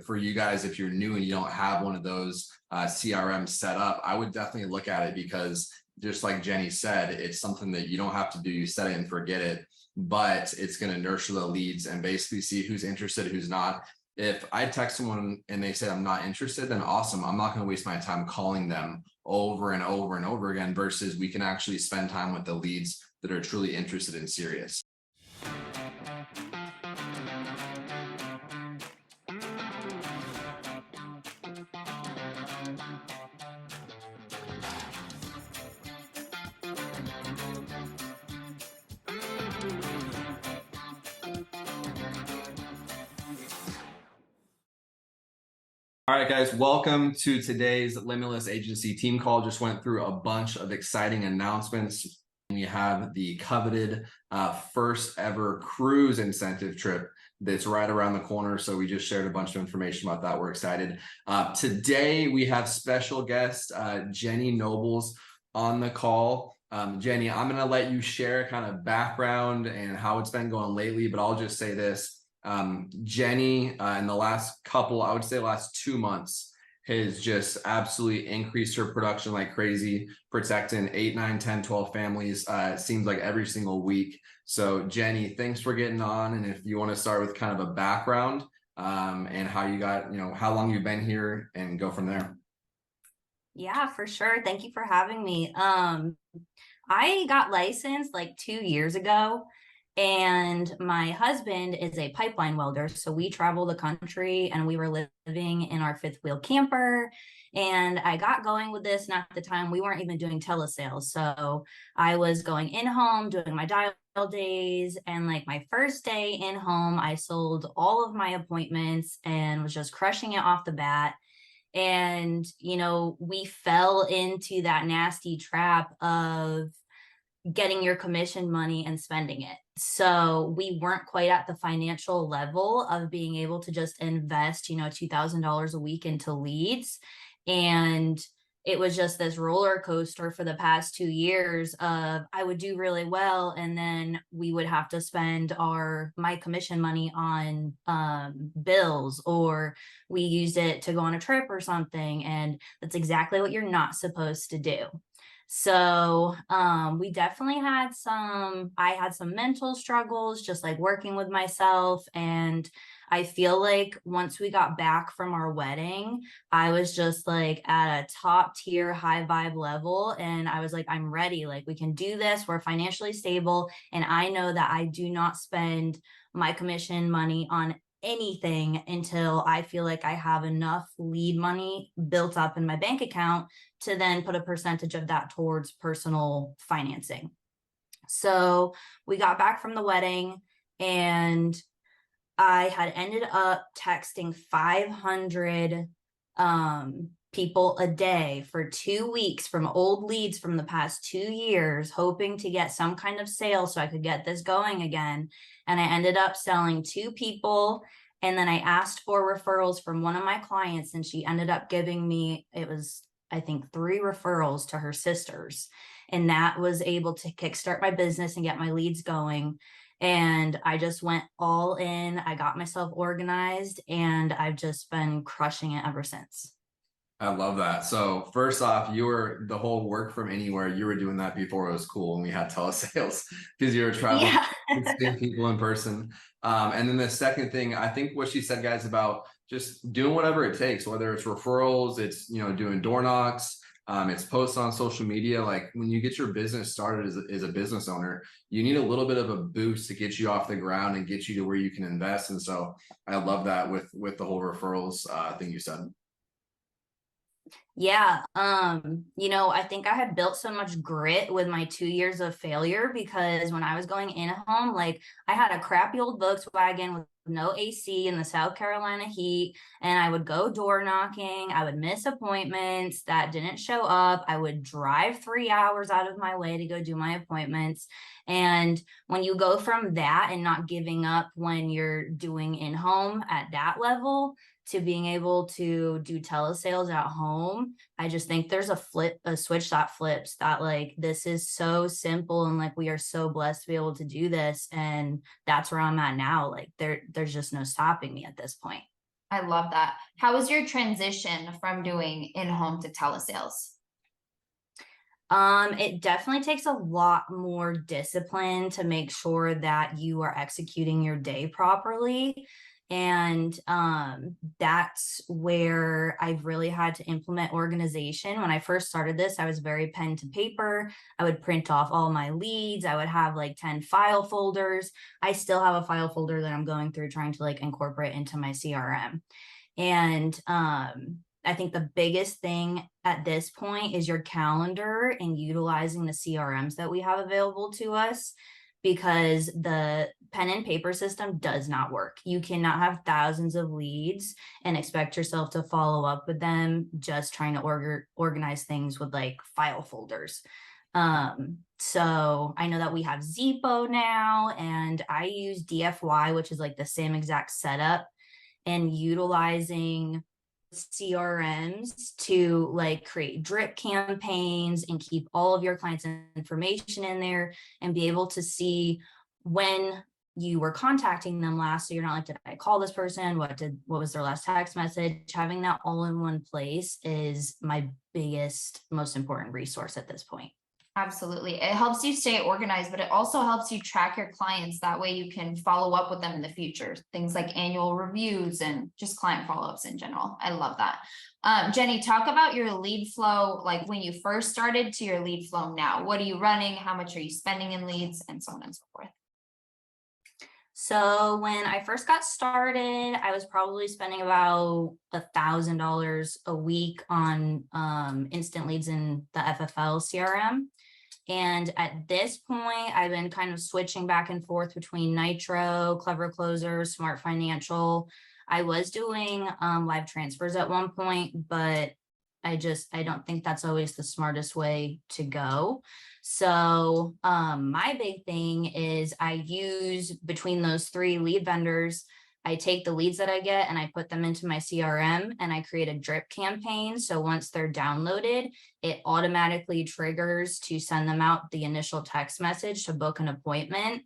For you guys, if you're new and you don't have one of those CRM set up, I would definitely look at it because just like Jenny said, it's something that you don't have to do. You set it and forget it, but it's going to nurture the leads and basically see who's interested, who's not. If I text someone and they say I'm not interested, then awesome. I'm not going to waste my time calling them over and over and over again versus we can actually spend time with the leads that are truly interested and serious. All right, guys, welcome to today's Limitless Agency team call. Just went through a bunch of exciting announcements. We have the coveted first ever cruise incentive trip that's right around the corner. So we just shared a bunch of information about that. We're excited. Today, we have special guest Jenny Nobles on the call. Jenny, I'm going to let you share kind of background and how it's been going lately, but I'll just say this. Jenny, in the last couple, I would say last 2 months, has just absolutely increased her production like crazy, protecting 8, 9, 10, 12 families. It seems like every single week. So Jenny, thanks for getting on. And if you want to start with kind of a background and how you got, how long you've been here and go from there. Yeah, for sure. Thank you for having me. I got licensed like 2 years ago. And my husband is a pipeline welder. So we travel the country and we were living in our fifth wheel camper. And I got going with this. And at the time, we weren't even doing telesales. So I was going in home, doing my dial days. And like my first day in home, I sold all of my appointments and was just crushing it off the bat. And, we fell into that nasty trap of getting your commission money and spending it. So we weren't quite at the financial level of being able to just invest, $2,000 a week into leads. And it was just this roller coaster for the past 2 years of I would do really well. And then we would have to spend my commission money on bills, or we used it to go on a trip or something. And that's exactly what you're not supposed to do. So we definitely I had some mental struggles, just like working with myself. And I feel like once we got back from our wedding, I was just like at a top tier, high vibe level. And I was like, I'm ready. Like, we can do this. We're financially stable. And I know that I do not spend my commission money on anything until I feel like I have enough lead money built up in my bank account to then put a percentage of that towards personal financing. So we got back from the wedding and I had ended up texting 500 people a day for 2 weeks from old leads from the past 2 years, hoping to get some kind of sale so I could get this going again. And I ended up selling 2 people. And then I asked for referrals from one of my clients, and she ended up giving me, it was, I think, 3 referrals to her sisters. And that was able to kickstart my business and get my leads going. And I just went all in. I got myself organized, and I've just been crushing it ever since. I love that. So first off, you were the whole work from anywhere. You were doing that before it was cool and we had telesales because you were traveling, seeing people in person. And then the second thing, I think what she said, guys, about just doing whatever it takes, whether it's referrals, it's, doing door knocks, it's posts on social media. Like when you get your business started as a business owner, you need a little bit of a boost to get you off the ground and get you to where you can invest. And so I love that with the whole referrals thing you said. Yeah. I think I had built so much grit with my 2 years of failure because when I was going in home, like I had a crappy old Volkswagen with no AC in the South Carolina heat, and I would go door knocking. I would miss appointments that didn't show up. I would drive 3 hours out of my way to go do my appointments. And when you go from that and not giving up when you're doing in home at that level, to being able to do telesales at home, I just think there's a switch that flips that like, this is so simple. And like, we are so blessed to be able to do this. And that's where I'm at now. Like there's just no stopping me at this point. I love that. How was your transition from doing in-home to telesales? It definitely takes a lot more discipline to make sure that you are executing your day properly. And that's where I've really had to implement organization. When I first started this, I was very pen to paper. I would print off all my leads. I would have like 10 file folders. I still have a file folder that I'm going through trying to like incorporate into my CRM. And I think the biggest thing at this point is your calendar and utilizing the CRMs that we have available to us, because the pen and paper system does not work. You cannot have thousands of leads and expect yourself to follow up with them just trying to organize things with like file folders. So I know that we have Zepo now, and I use DFY, which is like the same exact setup, and utilizing CRMs to like create drip campaigns and keep all of your clients' information in there and be able to see when you were contacting them last. So you're not like, did I call this person? What was their last text message? Having that all in one place is my biggest, most important resource at this point. Absolutely. It helps you stay organized, but it also helps you track your clients. That way you can follow up with them in the future. Things like annual reviews and just client follow-ups in general. I love that. Jenny, talk about your lead flow, like when you first started to your lead flow now. What are you running? How much are you spending in leads, and so on and so forth? So when I first got started, I was probably spending about $1,000 a week on instant leads in the FFL CRM. And at this point, I've been kind of switching back and forth between Nitro, Clever Closer, Smart Financial. I was doing live transfers at one point, but I don't think that's always the smartest way to go. So my big thing is I use, between those three lead vendors, I take the leads that I get and I put them into my CRM and I create a drip campaign. So once they're downloaded, it automatically triggers to send them out the initial text message to book an appointment.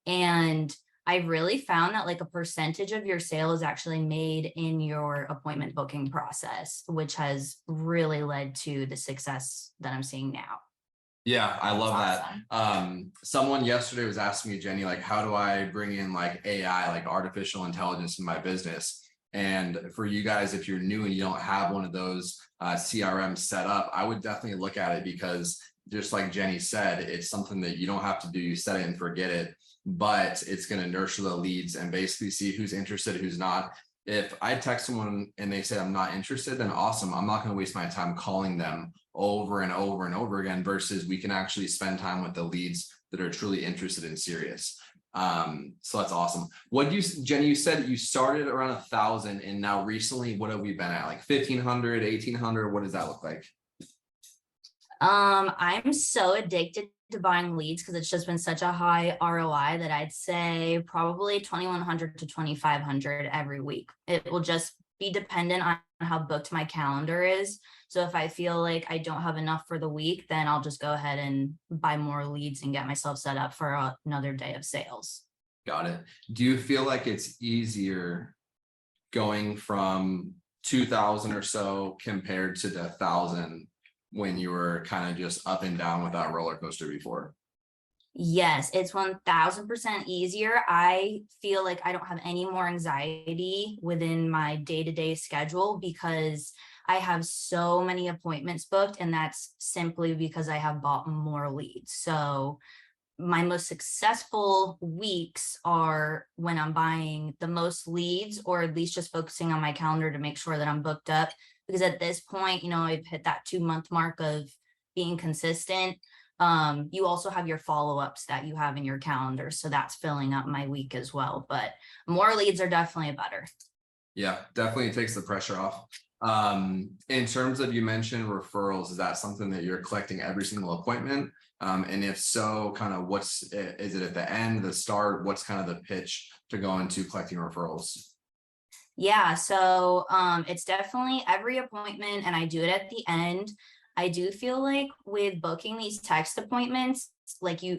And I really found that like a percentage of your sale is actually made in your appointment booking process, which has really led to the success that I'm seeing now. Yeah, I love That's that. Someone yesterday was asking me, Jenny, like, how do I bring in like AI, like artificial intelligence in my business? And for you guys, if you're new and you don't have one of those CRM set up, I would definitely look at it, because just like Jenny said, it's something that you don't have to do. You set it and forget it, but it's going to nurture the leads and basically see who's interested, who's not. If I text someone and they say I'm not interested, then awesome. I'm not going to waste my time calling them over and over and over again, versus we can actually spend time with the leads that are truly interested and serious. So that's awesome. What do you, Jenny, you said you started around 1,000 and now recently, what have we been at? Like 1,500, 1,800? What does that look like? I'm so addicted to buying leads because it's just been such a high ROI that I'd say probably 2,100 to 2,500 every week. It will just be dependent on how booked my calendar is. So if I feel like I don't have enough for the week, then I'll just go ahead and buy more leads and get myself set up for another day of sales. Got it. Do you feel like it's easier going from 2,000 or so compared to the 1,000 when you were kind of just up and down with that roller coaster before? Yes, it's 1,000% easier. I feel like I don't have any more anxiety within my day-to-day schedule because I have so many appointments booked, and that's simply because I have bought more leads. So my most successful weeks are when I'm buying the most leads, or at least just focusing on my calendar to make sure that I'm booked up. Because at this point, I've hit that 2-month mark of being consistent. You also have your follow-ups that you have in your calendar. So that's filling up my week as well. But more leads are definitely better. Yeah, definitely takes the pressure off. In terms of, you mentioned referrals, is that something that you're collecting every single appointment? And if so, kind of is it at the end, the start? What's kind of the pitch to go into collecting referrals? Yeah, so it's definitely every appointment, and I do it at the end. I do feel like with booking these text appointments,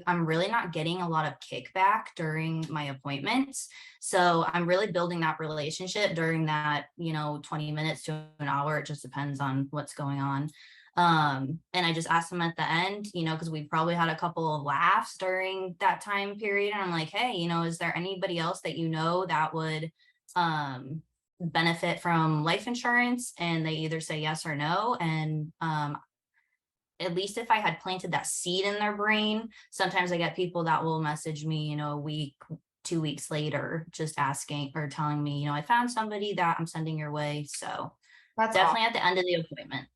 I'm really not getting a lot of kickback during my appointments. So I'm really building that relationship during that, 20 minutes to an hour. It just depends on what's going on. And I just asked them at the end, because we probably had a couple of laughs during that time period. And I'm like, hey, is there anybody else that that would benefit from life insurance? And they either say yes or no. And at least if I had planted that seed in their brain, sometimes I get people that will message me, a week, 2 weeks later, just asking or telling me, I found somebody that I'm sending your way. So That's definitely awesome. at the end of the appointment.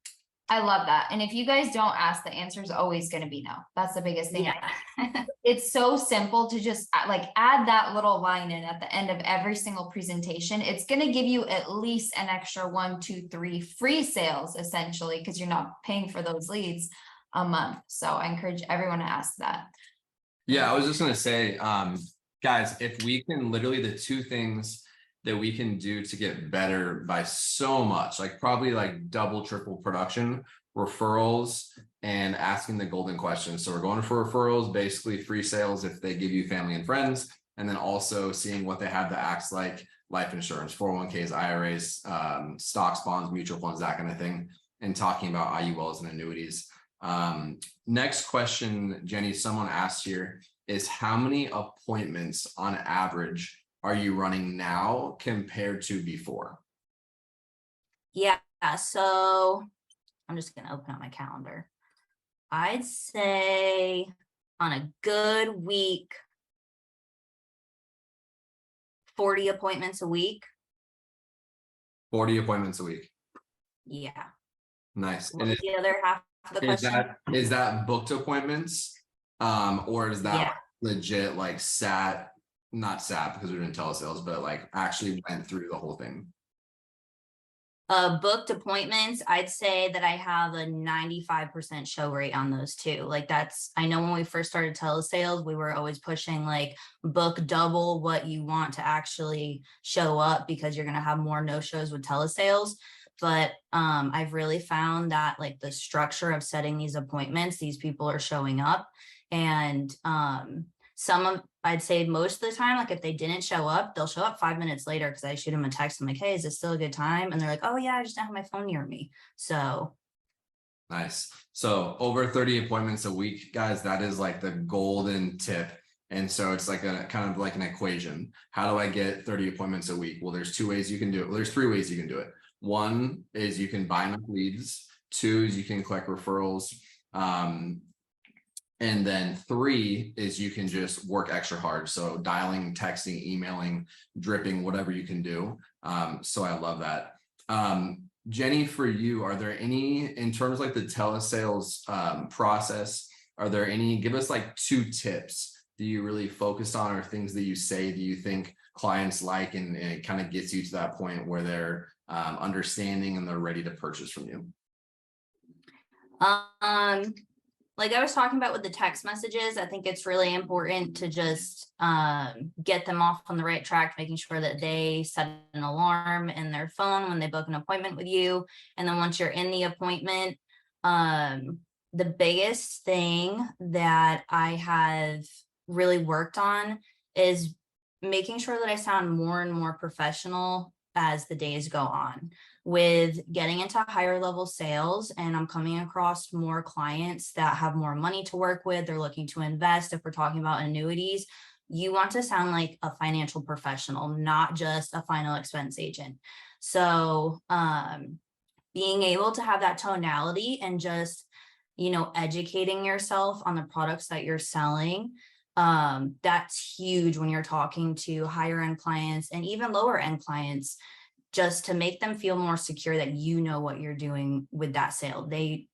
I love that. And if you guys don't ask, the answer is always going to be no. That's the biggest thing. Yeah. It's so simple to just add that little line in at the end of every single presentation. It's going to give you at least an extra 1, 2, 3 free sales, essentially, because you're not paying for those leads a month. So I encourage everyone to ask that. Yeah, I was just gonna say, guys, if we can literally the two things that we can do to get better by so much, like probably like double, triple production, referrals, and asking the golden questions. So we're going for referrals, basically free sales if they give you family and friends, and then also seeing what they have that acts like life insurance, 401ks, IRAs, stocks, bonds, mutual funds, that kind of thing, and talking about IULs and annuities. Next question, Jenny, someone asked here is how many appointments on average are you running now compared to before? Yeah. So I'm just going to open up my calendar. I'd say on a good week, 40 appointments a week. 40 appointments a week. Yeah. Nice. What was the other half of the question? Is that booked appointments? Or is that Yeah. legit like not sat because we're doing telesales, but like actually went through the whole thing? Booked appointments, I'd say that I have a 95% show rate on those too. I know when we first started telesales, we were always pushing book double what you want to actually show up because you're going to have more no-shows with telesales. But I've really found that the structure of setting these appointments, these people are showing up. And I'd say most of the time, if they didn't show up, they'll show up 5 minutes later because I shoot them a text. I'm like, hey, is this still a good time? And they're like, oh yeah, I just don't have my phone near me. So nice. So over 30 appointments a week, guys, that is the golden tip. And so it's kind of like an equation. How do I get 30 appointments a week? Well, there's 2 ways you can do it. Well, there's 3 ways you can do it. 1 is you can buy enough leads. 2 is you can collect referrals. And then 3 is you can just work extra hard. So dialing, texting, emailing, dripping, whatever you can do. So I love that. Jenny, for you, are there any, in terms of the telesales process, give us 2 tips that you really focused on or things that you say that you think clients like and it kind of gets you to that point where they're understanding and they're ready to purchase from you? Like I was talking about with the text messages, I think it's really important to just get them off on the right track, making sure that they set an alarm in their phone when they book an appointment with you. And then once you're in the appointment, the biggest thing that I have really worked on is making sure that I sound more and more professional as the days go on. With getting into higher level sales, and I'm coming across more clients that have more money to work with, they're looking to invest. If we're talking about annuities, you want to sound like a financial professional, not just a final expense agent. So being able to have that tonality and just, educating yourself on the products that you're selling, that's huge when you're talking to higher end clients and even lower end clients, just to make them feel more secure that you know what you're doing with that sale.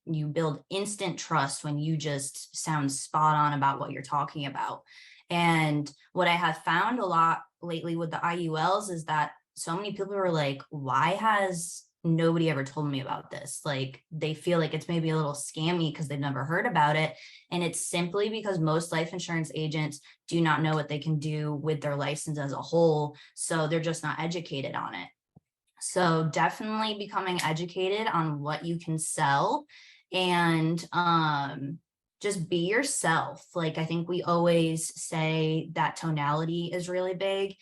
You build instant trust when you just sound spot on about what you're talking about. And what I have found a lot lately with the IULs is that so many people are like, why has nobody ever told me about this? They feel like it's maybe a little scammy because they've never heard about it. And it's simply because most life insurance agents do not know what they can do with their license as a whole. So they're just not educated on it. So definitely becoming educated on what you can sell and just be yourself. Like, I think we always say that tonality is really big,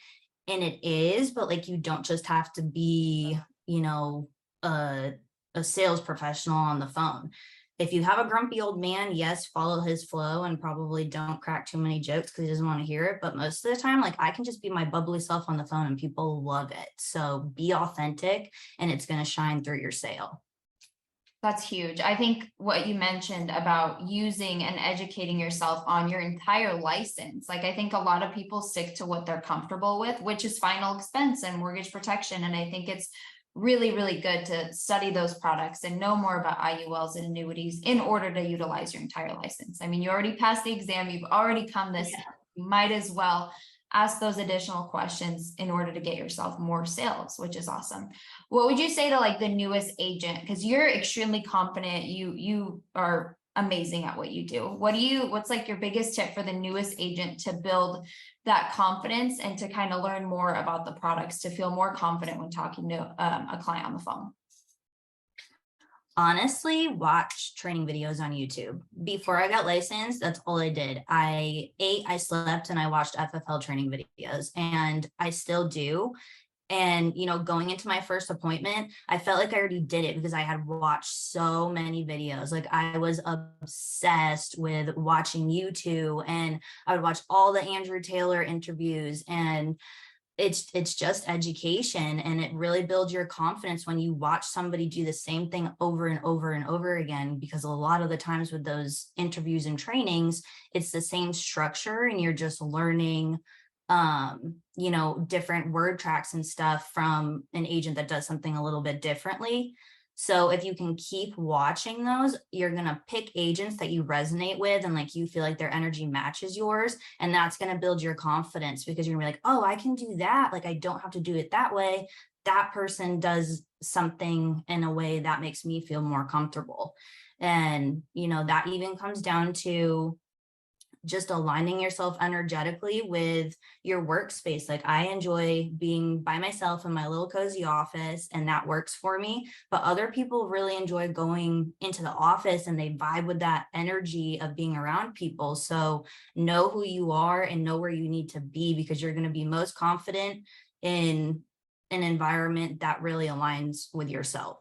and it is, but like, you don't just have to be, you know, a, a sales professional on the phone. If you have a grumpy old man, yes, follow his flow and probably don't crack too many jokes because he doesn't want to hear it. But most of the time, like, I can just be my bubbly self on the phone and people love it. So be authentic and it's going to shine through your sale. That's huge. I think what you mentioned about using and educating yourself on your entire license, like I think a lot of people stick to what they're comfortable with, which is final expense and mortgage protection. And I think it's really, really good to study those products and know more about IULs and annuities in order to utilize your entire license. I mean, you already passed the exam, you've already come this, you might as well ask those additional questions in order to get yourself more sales, which is awesome. What would you say to like the newest agent? Because you're extremely confident, you are amazing at what you do. What's like your biggest tip for the newest agent to build that confidence and to kind of learn more about the products, to feel more confident when talking to a client on the phone? Honestly, watch training videos on YouTube. Before I got licensed, that's all I did. I ate, I slept, and I watched FFL training videos, and I still do. And, you know, going into my first appointment, I felt like I already did it because I had watched so many videos. Like, I was obsessed with watching YouTube, and I would watch all the Andrew Taylor interviews, and it's just education, and it really builds your confidence when you watch somebody do the same thing over and over and over again, because a lot of the times with those interviews and trainings, it's the same structure and you're just learning you know, different word tracks and stuff from an agent that does something a little bit differently. So if you can keep watching those, you're going to pick agents that you resonate with and like you feel like their energy matches yours. And that's going to build your confidence, because you're going to be like, oh, I can do that. Like, I don't have to do it that way. That person does something in a way that makes me feel more comfortable. And, you know, that even comes down to just aligning yourself energetically with your workspace. Like, I enjoy being by myself in my little cozy office, and that works for me. But other people really enjoy going into the office and they vibe with that energy of being around people. So know who you are and know where you need to be, because you're going to be most confident in an environment that really aligns with yourself.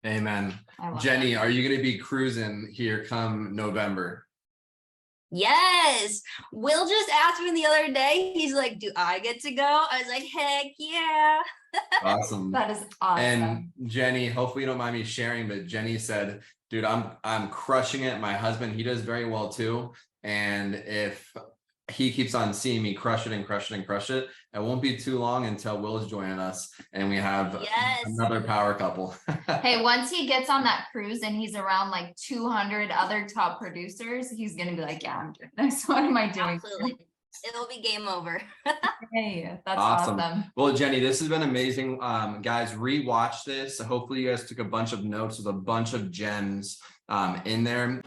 Amen. I Jenny, are you going to be cruising here come November? Yes. Will just asked me the other day. He's like, do I get to go? I was like, heck yeah. Awesome. That is awesome. And Jenny, hopefully you don't mind me sharing, but Jenny said, dude, I'm crushing it. My husband, he does very well too. And if he keeps on seeing me crush it and crush it and crush it, it won't be too long until Will's joining us and we have another power couple. Hey, once he gets on that cruise and he's around like 200 other top producers, he's gonna be like, yeah, I'm doing this. What am I doing? Absolutely. It'll be game over. Hey, that's awesome. awesome. Well, Jenny, this has been amazing. Guys, rewatch this. Hopefully you guys took a bunch of notes with a bunch of gems in there.